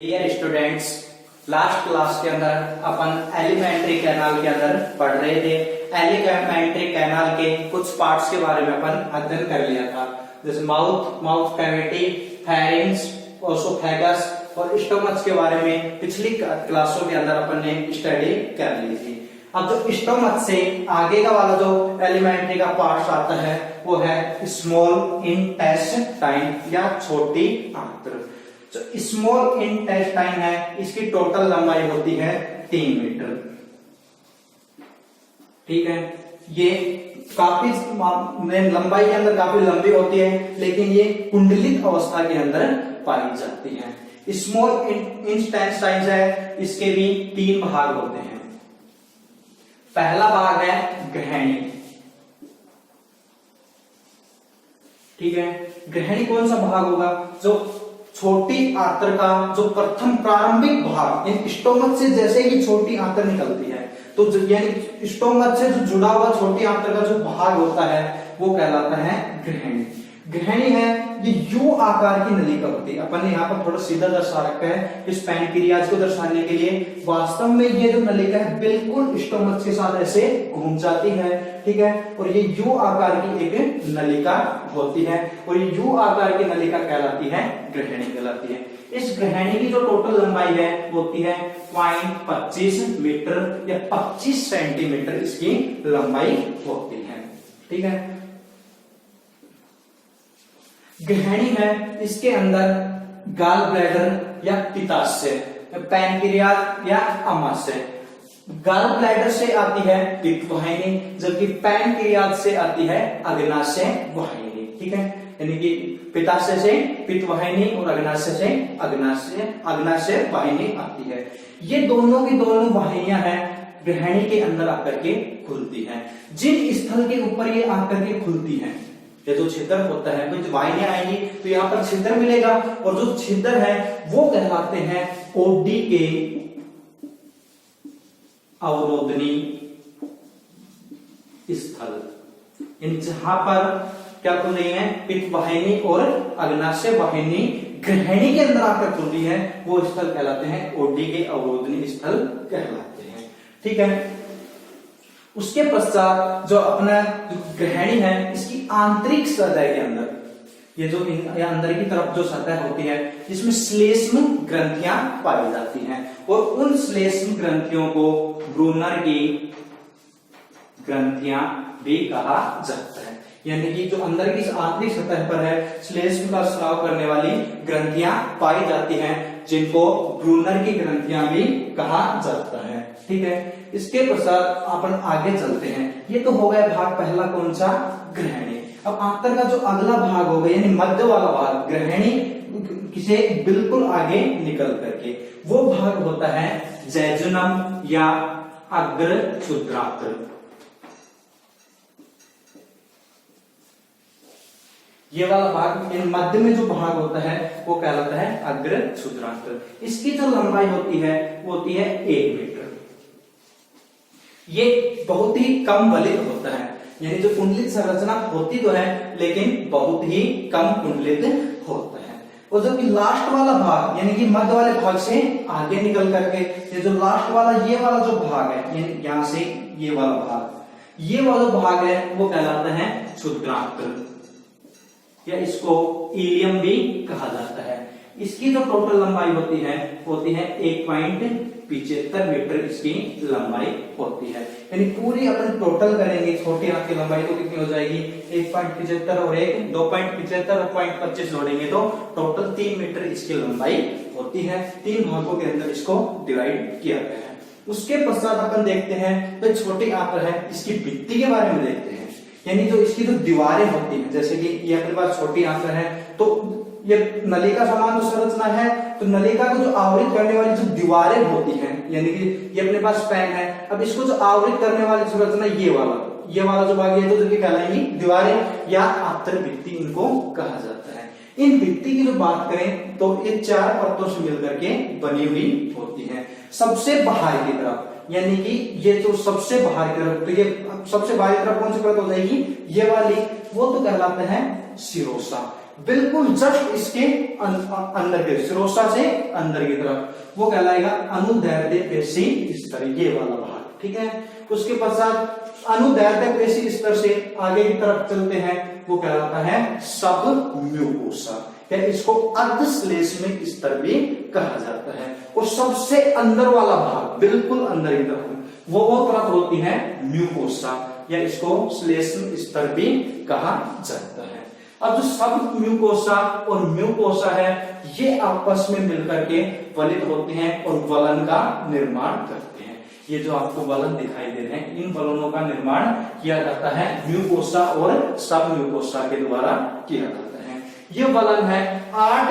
Dear students, last class के अंदर अपन alimentary canal के अंदर पढ़ रहे थे। एलिमेंट्री कैनाल के कुछ पार्ट्स के बारे में अपन अध्ययन कर लिया था, जैसे माउथ कैविटी, फेरिंग्स, ओसोफेगस और स्टोमच के बारे में पिछली क्लासों के अंदर अपन ने स्टडी कर ली थी। अब जो स्टोमच से आगे का वाला जो एलिमेंट्री का पार्ट आता है वो है स्मॉल इंटेस्टाइन या छोटी आंत्र। जो स्मॉल इंटेस्टाइन है इसकी टोटल लंबाई होती है 3 मीटर। ठीक है, ये काफी लंबाई के अंदर काफी लंबी होती है, लेकिन ये कुंडलित अवस्था के अंदर पाई जाती है। स्मॉल इंटेस्टाइन है, इसके भी 3 भाग होते हैं। पहला भाग है ग्रहणी। ठीक है, ग्रहणी कौन सा भाग होगा? जो छोटी आंत्र का जो प्रथम प्रारंभिक भाग, स्टोमच से जैसे ही छोटी आंत्र निकलती है तो यानी स्टोमच से जो जुड़ा हुआ छोटी आंत्र का जो भाग होता है वो कहलाता है ग्रहणी। ग्रहणी है ये यू आकार की नलिका होती है। अपन ने यहाँ पर थोड़ा सीधा दर्शा रखा है इस पैनक्रियाज को दर्शाने के लिए। वास्तव में ये जो नलिका है बिल्कुल स्टोमच के साथ ऐसे घूम जाती है। ठीक है, और ये यू आकार की एक नलिका होती है और ये यू आकार की नलिका कहलाती है ग्रहणी कहलाती है। इस ग्रहणी की जो टोटल लंबाई है वो होती है 0.25 मीटर या 25 सेंटीमीटर इसकी लंबाई होती है। ठीक है, ग्रहणी है इसके अंदर गाल ब्लैडर या पित्ताशय, पैनक्रियाज या आमाशय। गाल ब्लैडर से आती है पित्त वाहिनी, जबकि पैनक्रियाज से आती है अग्नाशय वाहिनी। ठीक है, यानी कि पित्ताशय से पित्त वाहिनी और अग्नाशय से अग्नाशय वाहिनी आती है। ये दोनों की दोनों वाहिनियां हैं ग्रहणी के अंदर आकर के खुलती हैं। जिन स्थल के ऊपर ये आकर के खुलती हैं, ये जो छिद्र होता है, कुछ वाहिनियां आएंगी तो यहाँ पर छिद्र मिलेगा और जो छिद्र है वो कहलाते हैं ओडी के अवरोधनी स्थल। इन जहां पर क्या खुल रही है, पित्त वाहिनी और अग्नाशय वाहिनी ग्रहणी के अंदर आकर खुल रही है, वो स्थल कहलाते हैं ओडी के अवरोधनी स्थल कहलाते हैं। ठीक है, उसके पश्चात जो अपना ग्रहणी है इसकी आंतरिक सतह के अंदर ये जो अंदर की तरफ जो सतह होती है जिसमें श्लेष्म ग्रंथियां पाई जाती हैं और उन श्लेष्म ग्रंथियों को ब्रूनर की ग्रंथियां भी कहा जाता है। यानी कि जो अंदर की आंतरिक सतह पर है श्लेष्म का स्राव करने वाली ग्रंथियां पाई जाती हैं, जिनको ब्रूनर की ग्रंथियां भी कहा जाता है। ठीक है, इसके पश्चात अपन आगे चलते हैं। ये तो हो गया भाग पहला, कौन सा? ग्रहणी। अब आंत्र का जो अगला भाग होगा यानी मध्य वाला भाग, ग्रहणी से बिल्कुल आगे निकल करके, वो भाग होता है जैजुनम या अग्र क्षुद्रांत्र। ये वाला भाग मध्य में जो भाग होता है वो कहलाता है अग्र क्षुद्रांत्र। इसकी जो लंबाई होती है वो होती है 1 मीटर। ये बहुत ही कम बलित होता है, यानी जो कुंडलित संरचना होती तो है लेकिन बहुत ही कम कुंडलित होता है। और जबकि लास्ट वाला भाग यानी कि मध्य वाले भाग से आगे निकल करके ये जो लास्ट वाला ये वाला जो भाग है, यानी यहां से ये वाला भाग है वो कहलाता है क्षुद्रांत्र या इसको इलियम भी कहा जाता है। इसकी जो टोटल लंबाई होती है 1.75 मीटर इसकी लंबाई होती है। यानी पूरी अपन टोटल करेंगे छोटी आंत की लंबाई तो कितनी हो जाएगी? 1.75 और 2.75 और 0.25 जोड़ेंगे तो टोटल 3 मीटर इसकी लंबाई होती है। 3 भागों के अंदर इसको डिवाइड किया गया है। उसके पश्चात अपन देखते हैं तो छोटी आंत है इसकी भित्ति के बारे में देखते हैं, यानी जो इसकी जो दीवारें होती हैं, जैसे कि ये अपने पास छोटी आंत्र है तो ये नलिका समान जो संरचना है तो नलिका को जो आवृत करने वाली जो दीवारें होती हैं, यानी कि ये अपने पास पैन है, अब इसको जो आवृत करने वाली संरचना ये वाला जो भाग है तो जो कहलाएंगी दीवारें या आंत्र भित्ति इनको कहा जाता है। इन भित्ति की जो बात करें तो ये 4 परतों से मिलकर के बनी हुई होती है। सबसे बाहर की तरफ यानी कि ये जो सबसे बाहर की तरफ, तो ये सबसे बाहरी तरफ कौन सी परत हो जाएगी? ये वाली, वो तो कहलाते हैं सिरोसा। बिल्कुल जस्ट इसके अंदर के सिरोसा से अंदर की तरफ, वो कहलाएगा अनुदैर्ध्य पेशी स्तर, ये वाला भाग। ठीक है, उसके पश्चात अनुदैर्ध्य पेशी स्तर से आगे की तरफ चलते हैं, वो कहलाता है सब म्यूकोसा, या इसको अर्धश्लेष्मिक स्तर भी कहा जाता है। और सबसे अंदर वाला भाग, बिल्कुल अंदर की तरफ, वो परत होती है म्यूकोसा, या इसको श्लेष्म स्तर भी कहा जाता है। अब जो सब म्यूकोसा और म्यूकोसा है, ये आपस में मिलकर के वलित होते हैं और वलन का निर्माण करते हैं। ये जो आपको वलन दिखाई दे रहे हैं, इन वलनों का निर्माण किया जाता है म्यूकोसा और सब म्यूकोसा के द्वारा किया जाता है। ये वलन है 8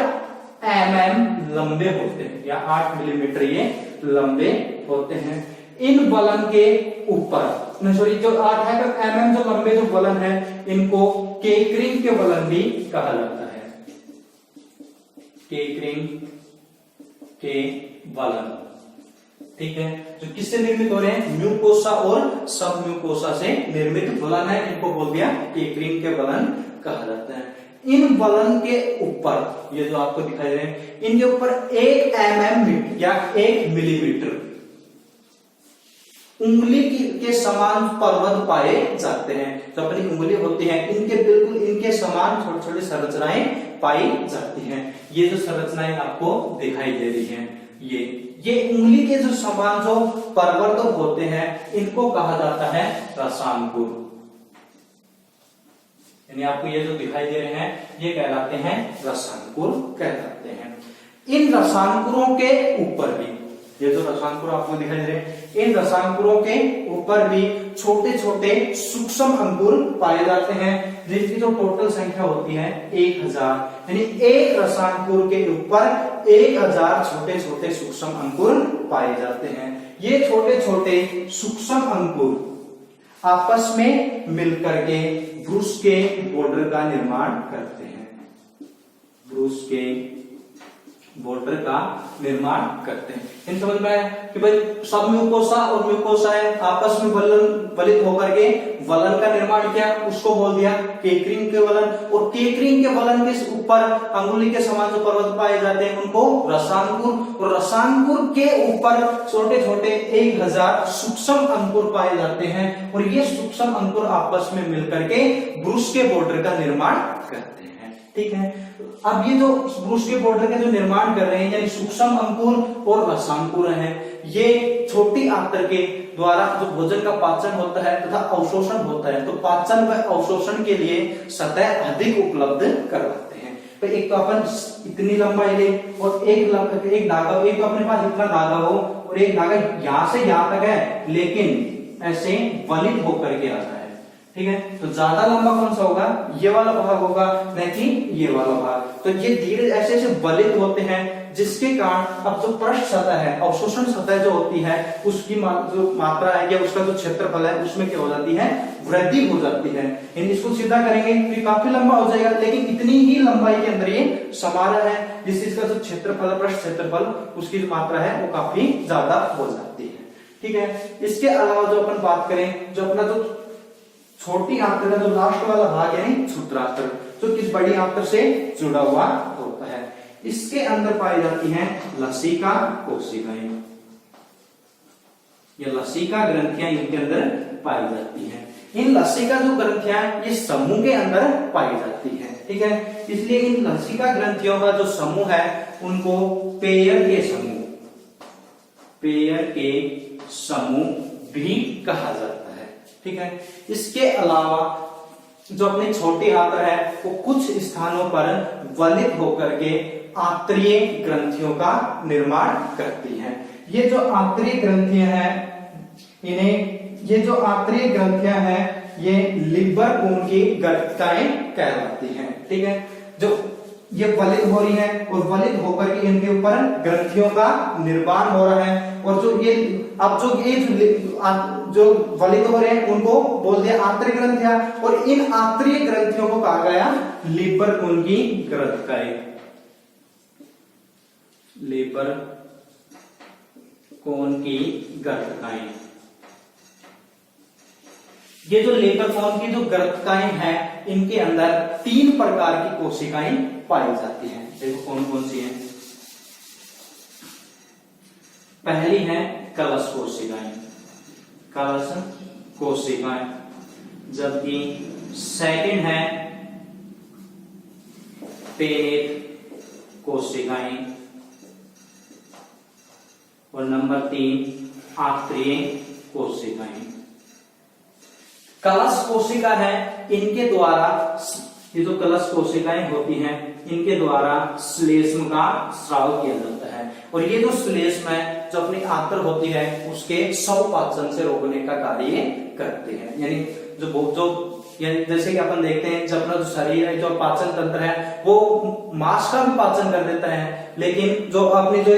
mm लंबे होते हैं, या 8 मिलीमीटर ये लंबे होते हैं। इन वलन के ऊपर, सॉरी, जो 8 mm जो लंबे जो वलन है, इनको केकरिंग के वलन भी कहा जाता है। केकरिंग के वलन, ठीक है, जो किससे निर्मित हो रहे हैं? म्यूकोसा और सब म्यूकोसा से निर्मित वलन है, इनको बोल दिया केकरिंग के वलन कहा जाता है। इन वलन के ऊपर, ये जो आपको दिखाई दे रहे हैं, इनके ऊपर 1 mm या 1 मिलीमीटर उंगली के समान पर्वत पाए जाते हैं। जो अपनी उंगली होती है, इनके बिल्कुल इनके समान छोटी छोटी संरचनाएं पाई जाती हैं। ये जो संरचनाएं आपको दिखाई दे रही हैं, ये उंगली के जो समान जो पर्वत होते हैं, इनको कहा जाता है रसांकुर। यानी आपको ये जो दिखाई दे रहे हैं, ये कहलाते हैं रसांकुर कहलाते हैं। इन रसांकुरों के ऊपर भी, ये जो रसांकुर आपको दिखाई दे रहे हैं, इन रसांकुरों के ऊपर भी छोटे छोटे सूक्ष्म अंकुर पाए जाते हैं, जिनकी जो टोटल संख्या होती है 1000। यानी एक रसांकुर के ऊपर 1000 छोटे छोटे सूक्ष्म अंकुर पाए जाते हैं। ये छोटे छोटे सूक्ष्म अंकुर आपस में मिलकर के ब्रूस के बॉर्डर का निर्माण करते हैं। ब्रूस के बॉर्डर का निर्माण करते हैं। इन समझ में आया कि भाई सब म्यूकोसा और म्यूकोसा है, आपस में वलित होकर के वलन का निर्माण किया, उसको बोल दिया केकरिंग के वलन। और केकरिंग के वलन के ऊपर अंगुली के समान जो पर्वत पाए जाते हैं, उनको रसांकुर। और रसांकुर के ऊपर छोटे छोटे 1000 सूक्ष्म अंकुर पाए जाते हैं, और ये सूक्ष्म अंकुर आपस में मिलकर के ब्रूस के बॉर्डर का निर्माण करते हैं। ठीक है, अब ये जो ब्रूस के बॉर्डर का जो निर्माण कर रहे हैं, यानी सूक्ष्म अंकुर और रसांकुर हैं, ये छोटी आंत्र के द्वारा जो भोजन का पाचन होता है तथा अवशोषण होता है, तो पाचन व अवशोषण के लिए सतह अधिक उपलब्ध करवाते हैं। तो एक तो अपन इतनी लंबाई ले, और एक धागा, एक तो अपने पास इतना धागा हो, और एक धागा यहां से यहां तक है, लेकिन ऐसे वलित होकर के आता है। ठीक है, तो ज्यादा लंबा कौन सा होगा? ये वाला भाग होगा, नहीं कि ये वाला भाग। तो ये धीरे ऐसे ऐसे वलित होते हैं, जिसके कारण अब जो पृष्ठ सतह है, अवशोषण सतह जो होती है, उसकी जो मात्रा है या उसका जो क्षेत्रफल है, उसमें क्या हो जाती है? वृद्धि हो जाती है। इसको सीधा करेंगे तो काफी लंबा हो जाएगा, लेकिन इतनी ही लंबाई के अंदर ये समा रहा है, जिससे इसका जो क्षेत्रफल, पृष्ठ क्षेत्रफल, उसकी जो मात्रा है वो काफी ज्यादा हो जाती है। ठीक है, इसके अलावा जो अपन बात करें, जो अपना जो छोटी आंत्र का जो लास्ट वाला भाग है सूत्रांत्र, जो किस बड़ी आंत्र से जुड़ा हुआ होता है, इसके अंदर पाई जाती है लसिका कोशिकाएं। ये लसिका ग्रंथियां इनके अंदर पाई जाती हैं। इन लसिका जो ग्रंथियां ये समूह के अंदर पाई जाती है। ठीक है, इसलिए इन लसिका ग्रंथियों का जो समूह है, उनको पेयर के समूह भी कहा जाता है। ठीक है, इसके अलावा जो अपनी छोटी आंत्र है, वो कुछ स्थानों पर वलित होकर के आंत्रीय ग्रंथियों का निर्माण करती है। ये जो आंतरिक ग्रंथियां हैं, ये जो आंतरिक ग्रंथियां हैं, ये लिबर कोन की ग्रंथियां कहलाती हैं। ठीक है, जो ये वलित हो रही है, और वलित होकर के इनके ऊपर ग्रंथियों का निर्माण हो रहा है। और जो ये अब जो वलित हो रहे हैं, उनको बोल दिया आंतरिक ग्रंथियां, और इन आंतरिक ग्रंथियों को कहा गया लिबर कोन की ग्रंथिकाएं। लिबर कोन की ग्रंथिकाएं। ये जो लेटर फॉर्म की जो ग्रंथिकाएं हैं, इनके अंदर 3 प्रकार की कोशिकाएं पाई जाती हैं। देखो कौन कौन सी हैं। पहली है कलश कोशिकाएं, कलश कोशिकाएं, जबकि सेकंड है पेनेट कोशिकाएं, और नंबर 3 आंतरीय कोशिकाएं। कलश कोशिका है, इनके द्वारा, ये जो कलश कोशिकाएं होती हैं, इनके द्वारा श्लेष्म का स्राव किया जाता है, और ये जो श्लेष्म है, जो अपनी आंत्र होती है, उसके स्वपाचन से रोकने का कार्य करते हैं। यानी जैसे कि अपन देखते हैं, जब अपना जो शरीर है, जो पाचन तंत्र है, वो मांस का भी पाचन कर देता है, लेकिन जो अपनी जो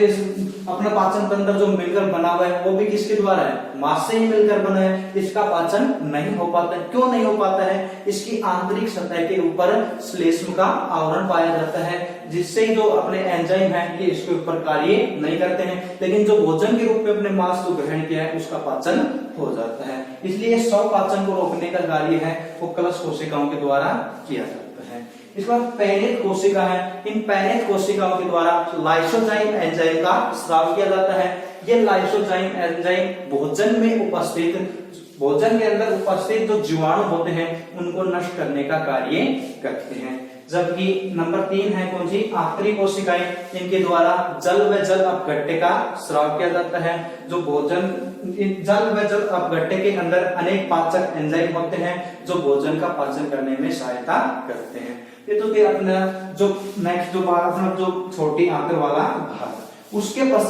अपना पाचन तंत्र जो मिलकर बना हुआ है, वो भी किसके द्वारा है, मांस से ही मिलकर बना है। इसका पाचन नहीं हो पाता है। क्यों नहीं हो पाता है? इसकी आंतरिक सतह के ऊपर श्लेष्म का आवरण पाया जाता है, जिससे जो अपने एंजाइम है, ये इसके ऊपर कार्य नहीं करते हैं, लेकिन जो भोजन के रूप में अपने मांस को ग्रहण किया है, उसका पाचन हो जाता है। इसलिए स्वपाचन को रोकने का कार्य है, वो कलश कोशिकाओं के द्वारा किया जाता है। इसके बाद पैनेट कोशिका है, इन पैनेट कोशिकाओं के द्वारा लाइसोजाइम एंजाइम का स्राव किया जाता है। ये लाइसोजाइम एंजाइम भोजन में उपस्थित, भोजन के अंदर उपस्थित जो जीवाणु होते हैं, उनको नष्ट करने का कार्य करते हैं। जबकि नंबर 3 है कौन सी, आंतरिक कोशिकाएं, इनके द्वारा जल व जल अपघट्य का स्राव किया जाता है। जो भोजन, जल व जल अपघट्य के अंदर अनेक पाचक एंजाइम होते हैं, जो भोजन का पाचन करने में सहायता करते हैं। ये तो अपना जो नेक्स्ट जो अपना जो छोटी आंत्र वाला भाग, उसके पश्चात